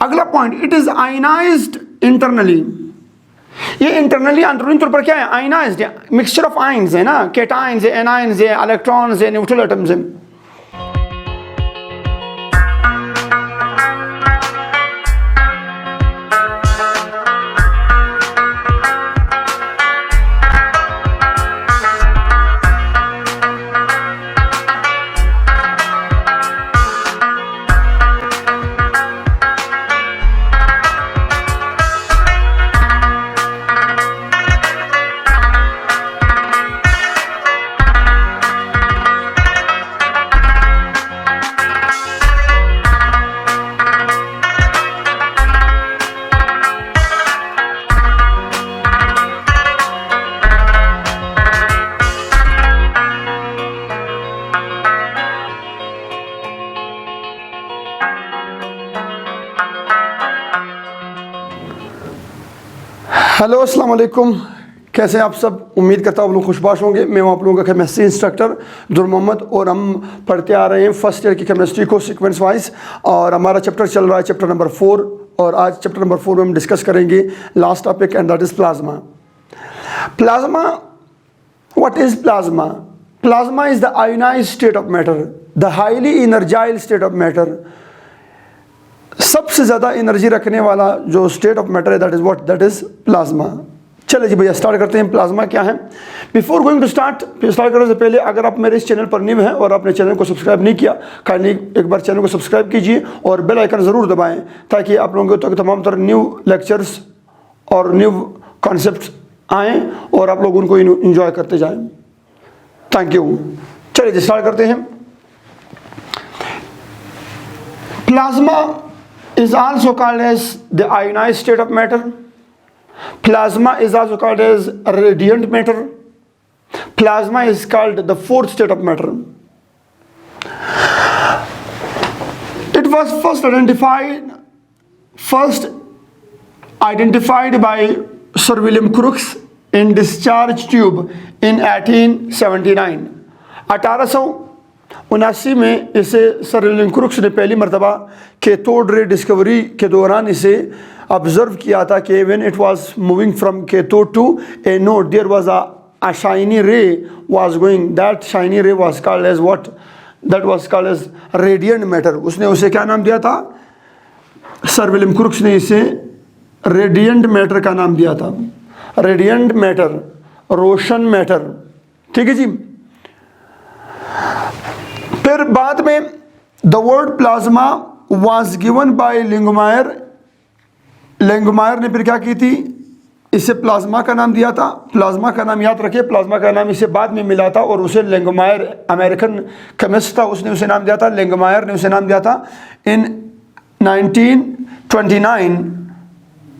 अगला point, it is ionised internally. ये internally अंदरूनी तौर पर क्या है? आयनाइज्ड है, मिक्सचर ऑफ आयन्स है ना, केटाइंस है, एनाइंस है, इलेक्ट्रॉन्स है, न्यूट्रल एटम्स है। हेलो अस्सलाम वालेकुम, कैसे हैं आप सब? उम्मीद करता हूँ आप लोग खुशबाश होंगे। मैं हूँ आप लोगों का केमिस्ट्री इंस्ट्रक्टर दुर मोहम्मद और हम पढ़ते आ रहे हैं फर्स्ट ईयर की केमिस्ट्री को सीक्वेंस वाइज, और हमारा चैप्टर चल रहा है चैप्टर नंबर 4। और आज चैप्टर नंबर 4 में हम डिस्कस करेंगे last topic, and that is plasma. Plasma, what is plasma? Plasma is the ionised state of matter, the highly energised state of matter. सबसे ज़्यादा एनर्जी रखने वाला जो स्टेट ऑफ मैटर है, that is what? That is plasma. चलिए जी भैया start करते हैं। प्लाज्मा क्या है? बिफोर गोइंग टू स्टार्ट करने से पहले अगर आप मेरे इस चैनल पर न्यू हैं और आपने चैनल को सब्सक्राइब नहीं किया, काइंडली एक बार चैनल को सब्सक्राइब कीजिए और बेल आइकन ज़रूर दबाएं, ताकि आप लोगों को तमाम तरह न्यू लेक्चर्स और न्यू कॉन्सेप्ट आएँ और आप लोग उनको इंजॉय करते जाएँ। Thank you. चलिए जी स्टार्ट करते हैं। Plasma is also called as the ionized state of matter. Plasma is also called as radiant matter. Plasma is called the fourth state of matter. It was first identified by Sir William Crookes in discharge tube in 1879. 1879 में इसे sir William crooks ने पहली मरतबा cathode ray discovery के दौरान इसे observe किया था कि when it was moving from cathode to anode there was a shiny ray was going, that shiny ray was called as what? That was called as radiant matter. उसने उसे क्या नाम दिया था? सर विलियम क्रुक्स ने इसे radiant matter का नाम दिया था। रेडिएंट मैटर, रोशन मैटर, ठीक है जी। फिर बाद में the word plasma was given by Langmuir. Langmuir ने फिर क्या की थी? इसे प्लाज्मा का नाम दिया था। प्लाज्मा का नाम याद रखिए, प्लाज्मा का नाम इसे बाद में मिला था और उसे लेंगमायर, अमेरिकन केमिस्ट था, उसने उसे नाम दिया था। लेंगमायर ने उसे नाम दिया था in 1929।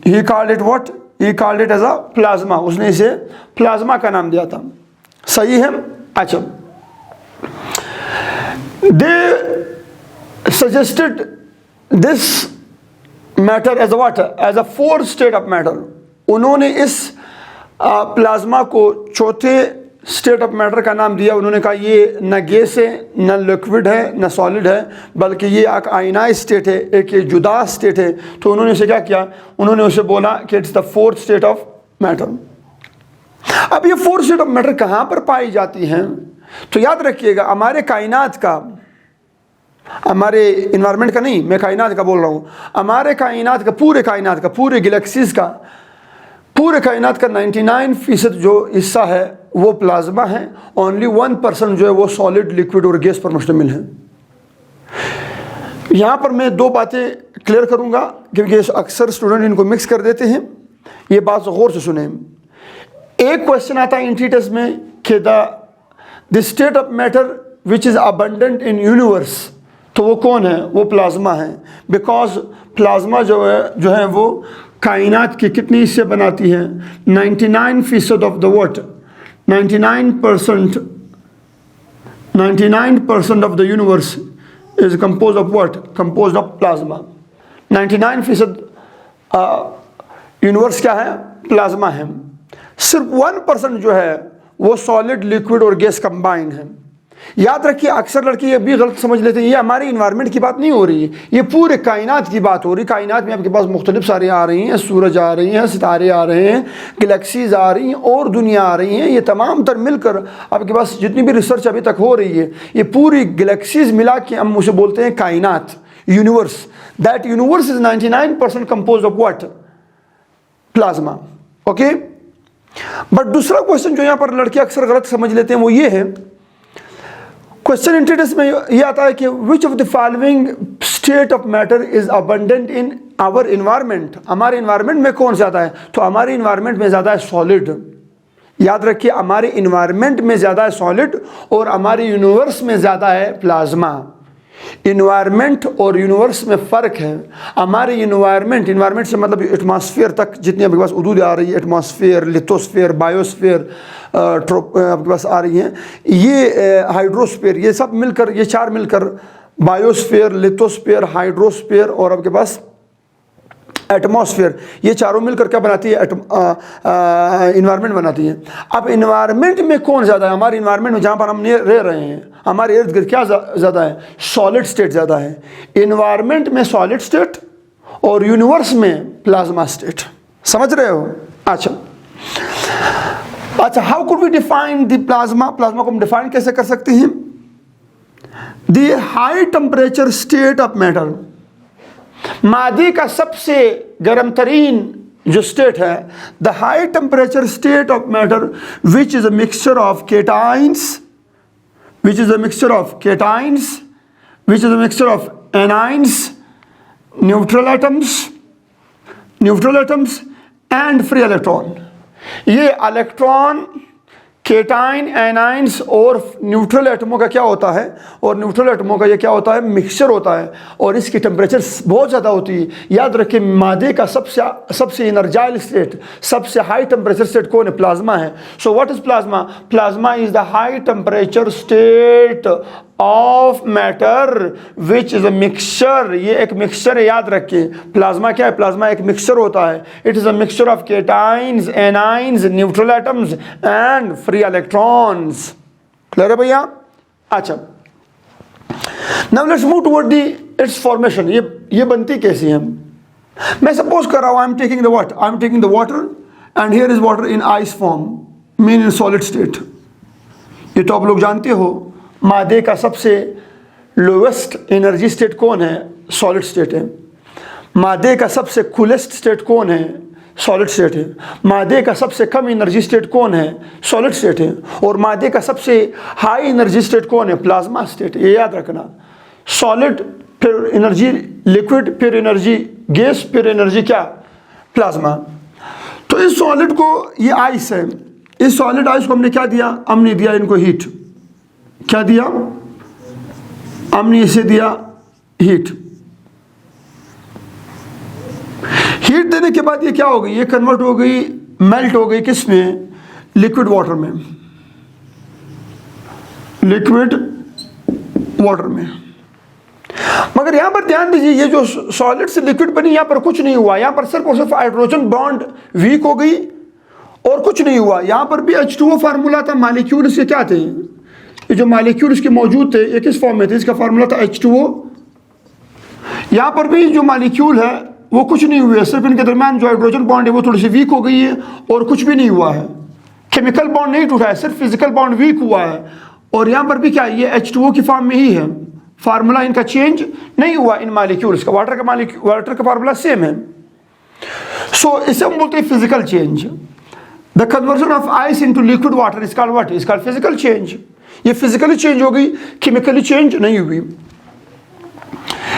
He called it what? He called it as a plasma. उसने इसे प्लाज्मा का नाम दिया था। सही है? अच्छा, they suggested this matter as a what? As a fourth state of matter. उन्होंने इस प्लाज्मा को चौथे स्टेट ऑफ मैटर का नाम दिया। उन्होंने कहा ये न गैस है, न लिक्विड है, न सॉलिड है, बल्कि ये एक आयनाइज्ड स्टेट है, एक ये जुदा स्टेट है। तो उन्होंने उसे क्या किया? उन्होंने उसे बोला कि it's the fourth state of matter. अब ये फोर्थ स्टेट ऑफ मैटर कहाँ पर पाई जाती हैं? तो याद रखिएगा, हमारे कायनात का, हमारे इन्वायरमेंट का नहीं, मैं कायनात का बोल रहा हूँ, हमारे कायनात का, पूरे कायनात का, पूरे गैलेक्सीज का, पूरे कायनात का 99% जो हिस्सा है वो प्लाज्मा है। ओनली 1% जो है वो सॉलिड, लिक्विड और गैस पर मुश्तमिल है। यहाँ पर मैं दो बातें क्लियर करूँगा क्योंकि अक्सर स्टूडेंट इनको मिक्स कर देते हैं। ये बात गौर से सुने। एक क्वेश्चन आता है इंट्री टेस्ट में कि the state of matter which is abundant in universe, तो वो कौन है? वो प्लाज्मा है। बिकॉज प्लाज्मा जो है वो कायनात के कितने हिस्से बनाती है? 99% of the what? 99% of the universe is compose of what? Compose of plasma. 99% universe क्या है? प्लाज्मा है। सिर्फ 1% जो है वो सॉलिड, लिक्विड और गैस कंबाइन है। याद रखिए, अक्सर लड़के ये भी गलत समझ लेते हैं, ये हमारी इन्वायरमेंट की बात नहीं हो रही है, ये पूरे कायनात की बात हो रही है। कायनात में आपके पास मुख्तलिफ सारे आ रही हैं, सूरज आ रही हैं, सितारे आ रहे हैं, गैलेक्सीज आ रही हैं और दुनिया आ रही हैं। ये तमाम तर मिलकर आपके पास जितनी भी रिसर्च अभी तक हो रही है, ये पूरी गैलेक्सीज मिला के हम उसे बोलते हैं कायनात, universe. That universe is 99% compose of what? Plasma. Okay, but दूसरा क्वेश्चन जो यहाँ पर लड़के अक्सर गलत समझ लेते हैं वो ये है, क्वेश्चन इंट्रोडक्स में ये आता है कि which of the following state of matter is abundant in our environment? हमारे इन्वायरमेंट में कौन ज़्यादा है? तो हमारे इन्वायरमेंट में ज़्यादा है सॉलिड। याद रखिए, हमारे इन्वायरमेंट में ज़्यादा है सॉलिड और हमारे यूनिवर्स में ज़्यादा है प्लाज्मा। इन्वायरमेंट और यूनिवर्स में फ़र्क है। हमारे इन्वायरमेंट से मतलब एटमॉस्फेयर तक जितनी आपके पास हदूद आ रही है, एटमॉस्फेयर, लिथोस्फेयर, बायोस्फेयर आपके पास आ रही हैं, ये हाइड्रोस्फेयर, ये सब मिलकर, ये चार मिलकर बायोस्फेयर, लिथोस्फेयर, हाइड्रोस्फेयर और आपके पास एटमॉस्फेयर, ये चारों मिलकर क्या बनाती है? इन्वायरमेंट बनाती है। अब इन्वायरमेंट में कौन ज़्यादा है? हमारे इन्वायरमेंट में जहाँ पर हम रह रहे हैं, हमारे इर्द गिर्द क्या ज़्यादा है? सॉलिड स्टेट ज़्यादा है। इन्वायरमेंट में सॉलिड स्टेट और यूनिवर्स में प्लाज्मा स्टेट। समझ रहे हो? अच्छा, how could we define the plasma? Plasma को हम डिफाइन कैसे कर सकते हैं? The high temperature state of matter, मादे का सबसे गर्म तरीन जो स्टेट है, the high temperature state of matter which is a mixture of cations, which is a mixture of cations, which is a mixture of anions, neutral atoms and free electron। ये electron, cation, anions और neutral एटमों का क्या होता है? और neutral एटमों का ये क्या होता है? मिक्सचर होता है और इसकी टेम्परेचर बहुत ज़्यादा होती है। याद रखिए, मादे का सबसे एनर्जाइल स्टेट, सबसे हाई टेम्परेचर स्टेट कौन है? प्लाज्मा है। So what is plasma? Plasma is the high temperature state of matter which is a mixture. ये एक मिक्सचर है, याद रखिए। प्लाज्मा क्या है? प्लाज्मा एक मिक्सचर होता है। It is a mixture of cations, anions, neutral atoms and free electrons. Clear है भैया? अच्छा, now let's move toward the it's formation. ये बनती कैसी है? मैं सपोज कर रहा हूं, I am taking the water and here is water in ice form, mean in solid state. ये तो आप लोग जानते हो, मादे का सबसे लोवेस्ट एनर्जी स्टेट कौन है? सॉलिड स्टेट है। मादे का सबसे कूलेस्ट स्टेट कौन है? सॉलिड स्टेट है। मादे का सबसे कम एनर्जी स्टेट कौन है? सॉलिड स्टेट है। और मादे का सबसे हाई एनर्जी स्टेट कौन है? Plasma state. ये याद रखना, सॉलिड, फिर एनर्जी लिक्विड, फिर एनर्जी गैस, फिर एनर्जी क्या? प्लाज्मा। तो इस सॉलिड को, ये आइस है, इस सॉलिड आइस को हमने क्या दिया? हमने दिया इनको हीट। क्या दिया? हमने इसे दिया हीट। हीट देने के बाद ये क्या हो गई? ये कन्वर्ट हो गई, मेल्ट हो गई किस में? लिक्विड वाटर में। लिक्विड वाटर में। मगर यहां पर ध्यान दीजिए, ये जो सॉलिड से लिक्विड बनी, यहां पर कुछ नहीं हुआ। यहां पर सिर्फ और सिर्फ हाइड्रोजन बॉन्ड वीक हो गई और कुछ नहीं हुआ। यहां पर भी H2O फार्मूला था, मालिक्यूल इसके क्या थे? ये जो मालिक्यूल इसके मौजूद थे, ये किस फॉर्म में थे? इसका फार्मूला था H2O। यहां पर भी जो मालिक्यूल है वो कुछ नहीं हुए, सिर्फ इनके दरमियान जो हाइड्रोजन बॉन्ड है वो थोड़ी सी वीक हो गई है और कुछ भी नहीं हुआ है। केमिकल बॉन्ड नहीं टूटा है, सिर्फ फिजिकल बॉन्ड वीक हुआ है। और यहां पर भी क्या, ये H2O की फॉर्म में ही है। फार्मूला इनका चेंज नहीं हुआ इन मालिक्यूल्स का। वाटर का फार्मूला सेम है। सो इसे हम बोलते हैं physical change. The conversion of ice into liquid water is called what? Is called physical change. ये फिजिकली चेंज हो गई, केमिकली चेंज नहीं हुई।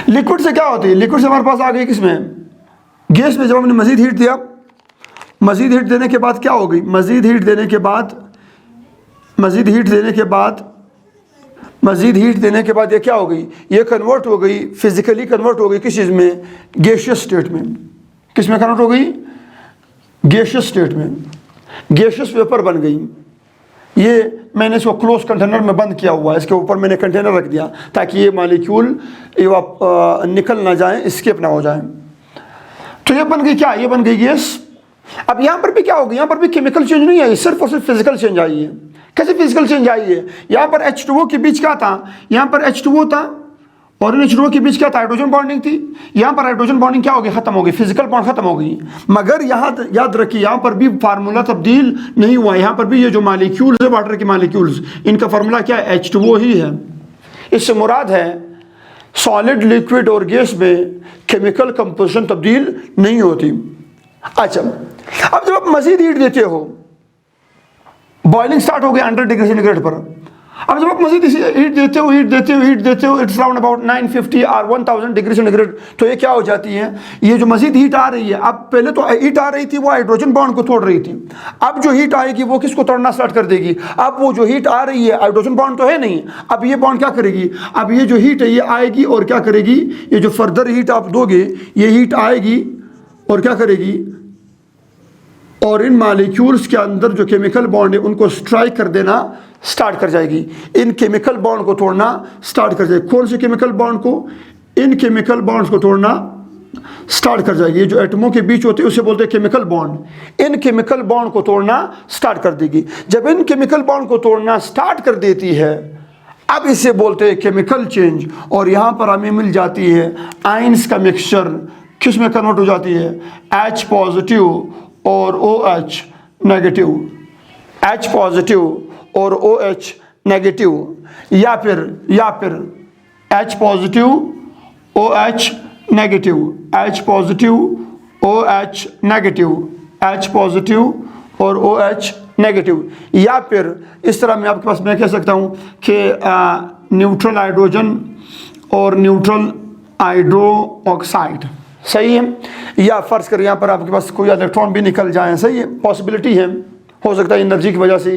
लिक्विड से क्या होती है? लिक्विड से हमारे पास आ गई किसमें? गैस में। जब हमने मजीद हीट दिया, मजीद हीट देने के बाद क्या हो गई? मजीद हीट देने के बाद ये क्या हो गई? ये कन्वर्ट हो गई, फिजिकली कन्वर्ट हो गई किस चीज़ में? गैसियस स्टेट में। किस में कन्वर्ट हो गई? गैसियस स्टेट में। गैसियस वेपर बन गई। ये मैंने इसको क्लोज कंटेनर में बंद किया हुआ है, इसके ऊपर मैंने कंटेनर रख दिया ताकि ये मॉलिक्यूल निकल ना जाए, एस्केप ना हो जाए। तो ये बन गई क्या? ये बन गई गैस। अब यहाँ पर भी क्या होगी? यहाँ पर भी केमिकल चेंज नहीं आई, सिर्फ और सिर्फ फिजिकल चेंज आई है। कैसे फिजिकल चेंज आई है? यहाँ पर H2O के बीच क्या था? यहाँ पर H2O था और इन H2O के बीच क्या था? हाइड्रोजन बॉन्डिंग थी। यहाँ पर हाइड्रोजन बॉन्डिंग क्या हो गई? खत्म हो गई, फिजिकल बॉन्ड खत्म हो गई। मगर यहाँ याद रखिए, यहाँ पर भी फार्मूला तब्दील नहीं हुआ। यहाँ पर भी ये जो मालिक्यूल्स है, वाटर के मालिक्यूल्स, इनका फार्मूला क्या है? H2O ही है। इससे मुराद है सॉलिड, लिक्विड और गैस में केमिकल कंपोजिशन तब्दील नहीं होती। अच्छा, अब जब आप मजीद हीट देते हो, बॉइलिंग स्टार्ट हो गया 100 डिग्री सेंटीग्रेड पर। अब जब आप मजीद हीट देते हो इट्स अराउंड अबाउट 950 और 1000 डिग्री सेंटीग्रेड, तो ये क्या हो जाती है? ये जो मजीद हीट आ रही है, अब पहले तो हीट आ रही थी वो हाइड्रोजन बॉन्ड को तोड़ रही थी। अब जो हीट आएगी वो किसको तोड़ना स्टार्ट कर देगी? अब वो जो हीट आ रही है, हाइड्रोजन बॉन्ड तो है नहीं, अब ये बॉन्ड क्या करेगी? अब ये जो हीट है ये आएगी और क्या करेगी? ये जो फर्दर हीट आप दोगे, ये हीट आएगी और क्या करेगी? और इन मालिक्यूल्स के अंदर जो केमिकल बॉन्ड है उनको स्ट्राइक कर देना स्टार्ट कर जाएगी, इन केमिकल बॉन्ड को तोड़ना स्टार्ट कर जाएगी। कौन से केमिकल बॉन्ड को? इन केमिकल बॉन्ड्स को तोड़ना स्टार्ट कर जाएगी। ये जो एटमों के बीच होते हैं उसे बोलते हैं केमिकल बॉन्ड। इन केमिकल बॉन्ड को तोड़ना स्टार्ट कर देगी। जब इन केमिकल बॉन्ड को तोड़ना स्टार्ट कर देती है, अब इसे बोलते हैं केमिकल चेंज। और यहाँ पर हमें मिल जाती है आयंस का मिक्सचर। किस में कन्वर्ट हो जाती है? H पॉजिटिव और OH नेगेटिव, H पॉजिटिव और OH नेगेटिव, या फिर H positive OH negative, H positive OH negative, H positive और OH नेगेटिव। या फिर इस तरह मैं आपके पास मैं कह सकता हूँ कि न्यूट्रल हाइड्रोजन और न्यूट्रल हाइड्रो ऑक्साइड, सही है। या फर्ज कर यहाँ पर आपके पास कोई इलेक्ट्रॉन भी निकल जाए, सही है, पॉसिबिलिटी है, हो सकता है एनर्जी की वजह से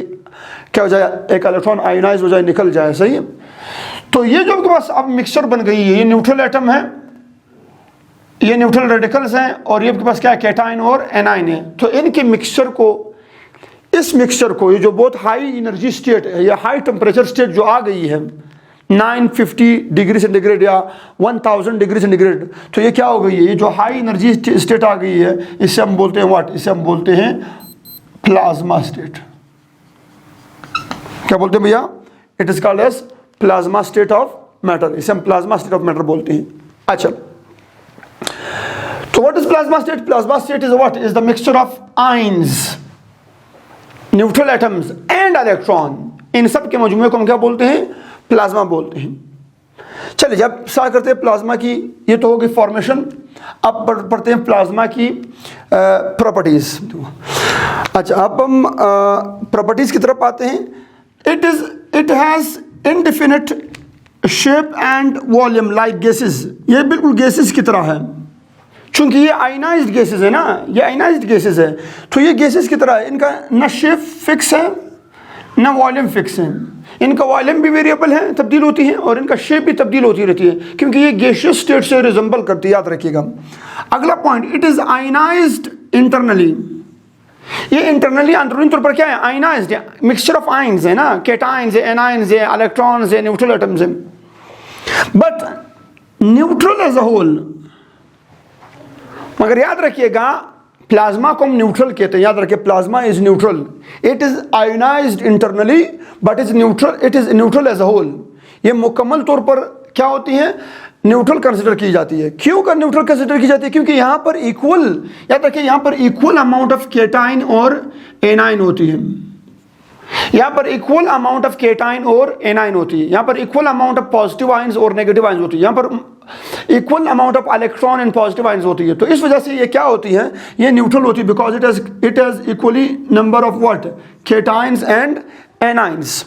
क्या हो जाए, एक इलेक्ट्रॉन आयोनाइज हो जाए, निकल जाए, सही है। तो ये जो आपके पास अब मिक्सचर बन गई है, ये न्यूट्रल एटम है, ये न्यूट्रल रेडिकल्स हैं और ये आपके पास क्या है? कैटाइन और एनाइन है। तो इनके मिक्सचर को, इस मिक्सचर को, ये जो बहुत हाई एनर्जी स्टेट है या हाई टेम्परेचर स्टेट जो आ गई है 950 डिग्री सेंटीग्रेड या 1000 डिग्री सेंटीग्रेड, तो ये क्या हो गई है? ये जो हाई एनर्जी स्टेट आ गई है, इसे हम बोलते हैं व्हाट? इसे हम बोलते हैं प्लाज्मा स्टेट। क्या बोलते हैं भैया? It is called as plasma state of matter. इसे हम प्लाज्मा स्टेट ऑफ मैटर बोलते हैं। अच्छा, तो what is plasma state? Plasma state is what? Is the mixture of ions, neutral atoms and electron. इन सब के मजमूए को हम क्या बोलते हैं? प्लाज्मा बोलते हैं। चलिए, जब स्टार्ट करते हैं प्लाज्मा की, ये तो हो गई फॉर्मेशन। अब पढ़ते हैं प्लाज्मा की प्रॉपर्टीज। अच्छा, अब हम प्रॉपर्टीज की तरफ आते हैं। It has indefinite shape and volume like gases. ये बिल्कुल गैसेस की तरह है, चूंकि ये आयनाइज्ड गैसेस है ना, ये आयनाइज्ड गैसेस है, तो ये गैसेस की तरह है। इनका ना शेप फिक्स है ना वॉल्यूम फिक्स है। इनका वॉल्यूम भी वेरिएबल है, तब्दील होती है, और इनका शेप भी तब्दील होती रहती है, क्योंकि ये गैसियस स्टेट से रिजेंबल करती है, याद रखिएगा। अगला point, it is ionised internally. ये इंटरनली, अंदरूनी तौर पर क्या है? आयनाइज्ड है, मिक्सचर ऑफ आयंस है ना, कैटाइंस है, एनाइंस है, इलेक्ट्रॉन्स है, न्यूट्रल एटम्स है। But neutral as a whole, मगर याद रखिएगा प्लाज्मा को हम न्यूट्रल कहते हैं। याद रखिए, plasma is neutral. It is ionized internally but is neutral, it is neutral as a whole. ये मुकम्मल तौर पर क्या होती है? न्यूट्रल कंसिडर की जाती है। क्यों का न्यूट्रल कंसिडर की जाती है? क्योंकि यहाँ पर इक्वल, याद रखिए, यहाँ पर इक्वल अमाउंट ऑफ कैटाइन और एनाइन होती है। यहाँ पर इक्वल अमाउंट ऑफ कैटाइन और एनाइन होती है। यहाँ पर equal amount of positive ions और नेगेटिव आयंस होती है। यहाँ पर equal amount of electron and positive ions होती है। तो इस वजह से ये क्या होती है? ये न्यूट्रल होती है, because it has equally number of what? Cations and anions.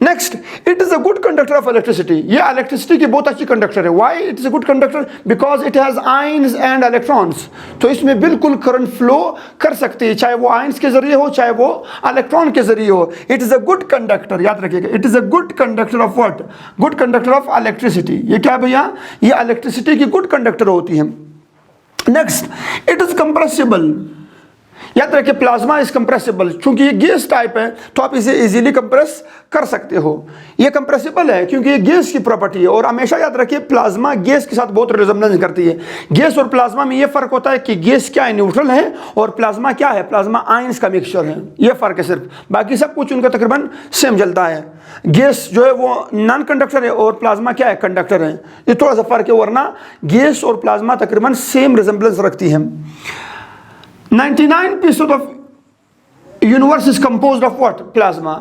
Next, it is a good conductor of electricity. ये इलेक्ट्रिसिटी की बहुत अच्छी कंडक्टर है। Why it is a good conductor? Because it has ions and electrons. तो इसमें बिल्कुल current flow कर सकती है, चाहे वो आयंस के जरिए हो, चाहे वो इलेक्ट्रॉन के जरिए हो। It is a good conductor, याद रखिएगा, it is a good conductor of what? Good conductor of electricity. ये क्या भैया? ये इलेक्ट्रिसिटी की गुड कंडक्टर होती है। Next, it is compressible. याद रखिए प्लाज्मा इज कंप्रेसिबल, क्योंकि ये गैस टाइप है तो आप इसे इजीली कंप्रेस कर सकते हो। ये कंप्रेसिबल है क्योंकि ये गैस की प्रॉपर्टी है, और हमेशा याद रखिए प्लाज्मा गैस के साथ बहुत रिजम्बलेंस करती है। गैस और प्लाज्मा में ये फर्क होता है कि गैस क्या है, न्यूट्रल है, और प्लाज्मा क्या है, प्लाज्मा आयंस का मिक्सचर है। ये फर्क है सिर्फ, बाकी सब कुछ उनका तकरीबन सेम जलता है। गैस जो है वो नॉन कंडक्टर है और प्लाज्मा क्या है, कंडक्टर है। ये थोड़ा सा फर्क है, वरना गैस और प्लाज्मा तकरीबन सेम रिजम्बलेंस रखती है। 99% of universe is composed of what, plasma.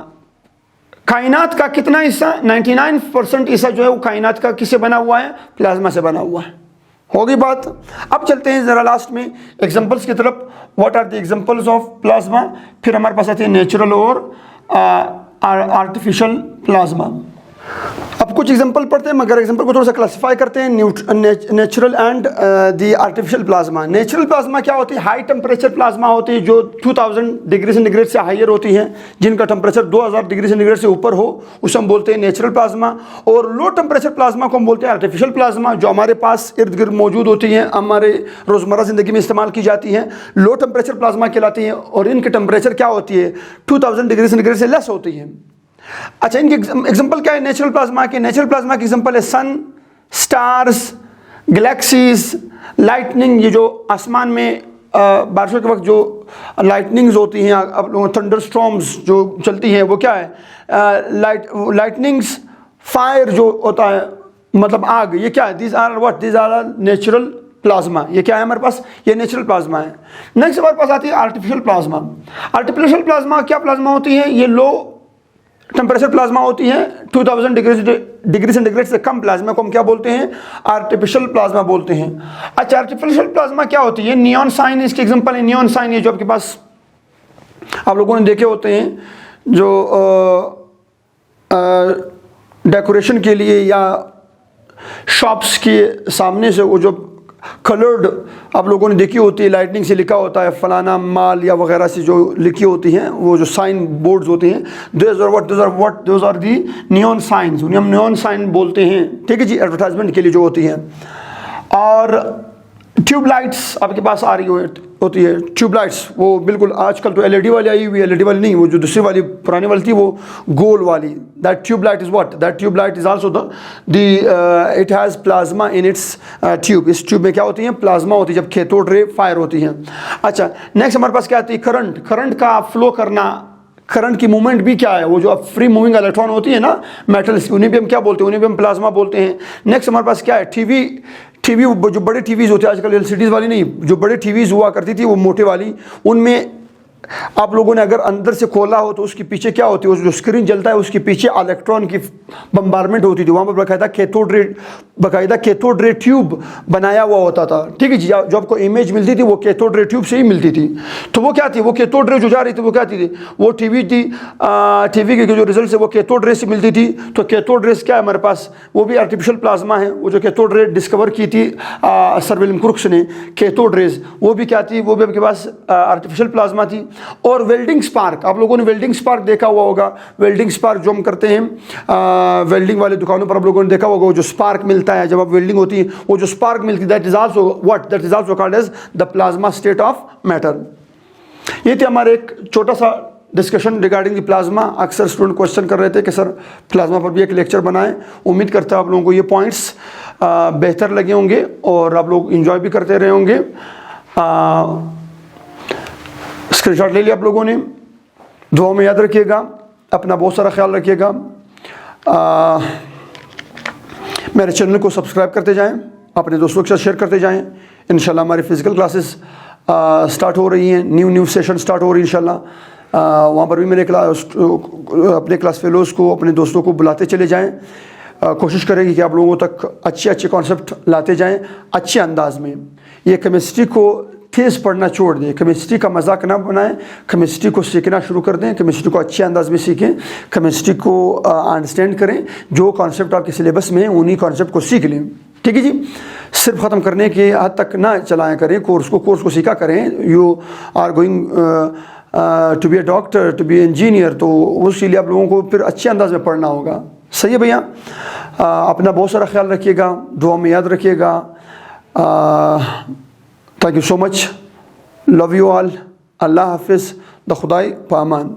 कायनात का कितना हिस्सा, 99% हिस्सा जो है वो कायनात का किससे बना हुआ है, प्लाज्मा से बना हुआ है। होगी बात। अब चलते हैं जरा लास्ट में एग्जांपल्स की तरफ। What are the examples of plasma, फिर हमारे पास आते हैं नेचुरल और आर्टिफिशियल प्लाज्मा। अब कुछ एग्जांपल पढ़ते हैं, मगर एग्जांपल को थोड़ा सा क्लासिफाई करते हैं, natural and the artificial plasma. Natural plasma क्या होती है, हाई टेम्परेचर प्लाज्मा होती है जो 2000 डिग्री सेंटीग्रेड से हायर होती है, जिनका टेम्परेचर 2000 डिग्री सेंटीग्रेड से ऊपर हो, उसे हम बोलते हैं नेचुरल प्लाज्मा। और लो टेम्परेचर प्लाज्मा को हम बोलते हैं आर्टिफिशियल प्लाज्मा, जो हमारे पास इर्द गिर्द मौजूद होती हैं, हमारे रोज़मर्रा ज़िंदगी में इस्तेमाल की जाती हैं, लो टेम्परेचर प्लाज्मा कहलाती हैं। और इनकी टेम्परेचर क्या होती है, 2000 डिग्री सेंटीग्रेड से लेस होती है। अच्छा, इनकी एग्जांपल क्या है नेचुरल प्लाज्मा के? नेचुरल प्लाज्मा की एग्जांपल है सन, स्टार्स, गैलेक्सीज, लाइटनिंग। ये जो आसमान में बारिशों के वक्त जो लाइटनिंग्स होती हैं, अब थंडर स्टॉर्म्स जो चलती हैं, वो क्या है, लाइटनिंग्स। फायर जो होता है मतलब आग, ये क्या है, this are what, this are natural plasma. ये क्या है हमारे पास, ये नेचुरल प्लाज्मा है। नेक्स्ट हमारे पास आती है आर्टिफिशियल प्लाज्मा। आर्टिफिशियल प्लाज्मा क्या प्लाज्मा होती है, ये लो टेम्परेचर प्लाज्मा होती है, 2000 डिग्री सेंटीग्रेड से कम प्लाज्मा को हम क्या बोलते हैं, आर्टिफिशियल प्लाज्मा बोलते हैं। अच्छा, आर्टिफिशियल प्लाज्मा क्या होती है, नियॉन साइन इसकी एग्जांपल है। नियॉन साइन ये जो आपके पास आप लोगों ने देखे होते हैं, जो डेकोरेशन के लिए या शॉप्स के सामने से वो जो कलर्ड आप लोगों ने देखी होती है, लाइटनिंग से लिखा होता है फलाना माल या वगैरह से जो लिखी होती हैं, वो जो साइन बोर्ड्स होते हैं, those are the neon signs, उन्हें हम नियॉन साइन बोलते हैं। ठीक है जी, एडवर्टाइजमेंट के लिए जो होती हैं। और ट्यूबलाइट्स आपके पास आ रही होती है, ट्यूबलाइट्स, वो बिल्कुल आजकल तो एलईडी वाली आई हुई है, एलईडी वाली नहीं, वो जो दूसरी वाली पुरानी वाली थी वो गोल वाली। That tubelight is what, that tubelight is also the it has plasma in its tube. इस ट्यूब में क्या होती है, प्लाज्मा होती है जब कैथोड रे फायर होती हैं। अच्छा, नेक्स्ट हमारे पास क्या आती है, करंट। करंट का फ्लो करना, करंट की मूवमेंट भी क्या है, वो जो फ्री मूविंग इलेक्ट्रॉन होती है ना मेटल्स की, उन्हें भी हम क्या बोलते हैं, उन्हें भी हम प्लाज्मा बोलते हैं। नेक्स्ट हमारे पास क्या है, टीवी। टीवी जो बड़े टीवीज़ होते हैं आजकल, एलसीडीज़ वाली नहीं, जो बड़े टीवीज़ हुआ करती थी वो मोटे वाली, उनमें आप लोगों ने अगर अंदर से खोला हो तो उसके पीछे क्या होती है, जो स्क्रीन जलता है उसके पीछे इलेक्ट्रॉन की बम्बारमेंट होती थी, वहाँ पर बाकायदा कैथोड रे ट्यूब बनाया हुआ होता था। ठीक है जी, जो आपको इमेज मिलती थी वो कैथोड रे ट्यूब से ही मिलती थी। तो वो क्या थी, वो कैथोड रे जो जा रही थी वो क्या थी, वो टीवी थी। टीवी के जो रिजल्ट है वो कैथोड रे से मिलती थी। तो कैथोड रेस क्या है हमारे पास, वो भी आर्टिफिशियल प्लाज्मा है। वो जो कैथोड रे डिस्कवर की थी सर विलियम क्रुक्स ने, कैथोड रेस, वो भी क्या थी, वो भी आपके पास आर्टिफिशियल प्लाज्मा थी। और वेल्डिंग स्पार्क, आप लोगों ने वेल्डिंग स्पार्क देखा हुआ होगा। वेल्डिंग स्पार्क जो हम करते हैं वेल्डिंग वाली दुकानों पर आप लोगों ने देखा होगा, वो जो स्पार्क मिलता है जब आप वेल्डिंग होती है, वो जो स्पार्क मिलती है, that is also what, that is also called as the plasma state of matter. ये थे हमारे एक छोटा सा डिस्कशन रिगार्डिंग द प्लाज्मा। अक्सर स्टूडेंट क्वेश्चन कर रहे थे कि सर प्लाज्मा पर भी एक लेक्चर बनाएं। उम्मीद करता हूँ आप लोगों को ये पॉइंट्स बेहतर लगे होंगे और आप लोग इंजॉय भी करते रहे होंगे। स्क्रीनशॉट ले लिया आप लोगों ने, दुआ में याद रखिएगा, अपना बहुत सारा ख्याल रखिएगा। मेरे चैनल को सब्सक्राइब करते जाएं, अपने दोस्तों के साथ शेयर करते जाएं। इंशाल्लाह हमारी फ़िज़िकल क्लासेस स्टार्ट हो रही हैं, न्यू सेशन स्टार्ट हो रही है इंशाल्लाह। वहाँ पर भी मेरे अपने क्लास फेलोज़ को, अपने दोस्तों को बुलाते चले जाएं। कोशिश करेंगे कि आप लोगों तक अच्छे कॉन्सेप्ट लाते जाएं अच्छे अंदाज में। ये केमिस्ट्री को तेज़ पढ़ना छोड़ दें, केमिस्ट्री का मजाक ना बनाएं, केमिस्ट्री को सीखना शुरू कर दें, केमिस्ट्री को अच्छे अंदाज में सीखें, केमिस्ट्री को अंडरस्टैंड करें। जो कॉन्सेप्ट आपके सिलेबस में है उन्हीं कॉन्सेप्ट को सीख लें। ठीक है जी, सिर्फ ख़त्म करने के हद तक ना चलाया करें कोर्स को सीखा करें। You are going to be a doctor, to be engineer, तो उसके लिए आप लोगों को फिर अच्छे अंदाज में पढ़ना होगा। सही है भैया, अपना बहुत सारा ख्याल रखिएगा, दुआ में याद रखिएगा। Thank you so much. Love you all. अल्लाह हाफिज़, द खुदाई पामान।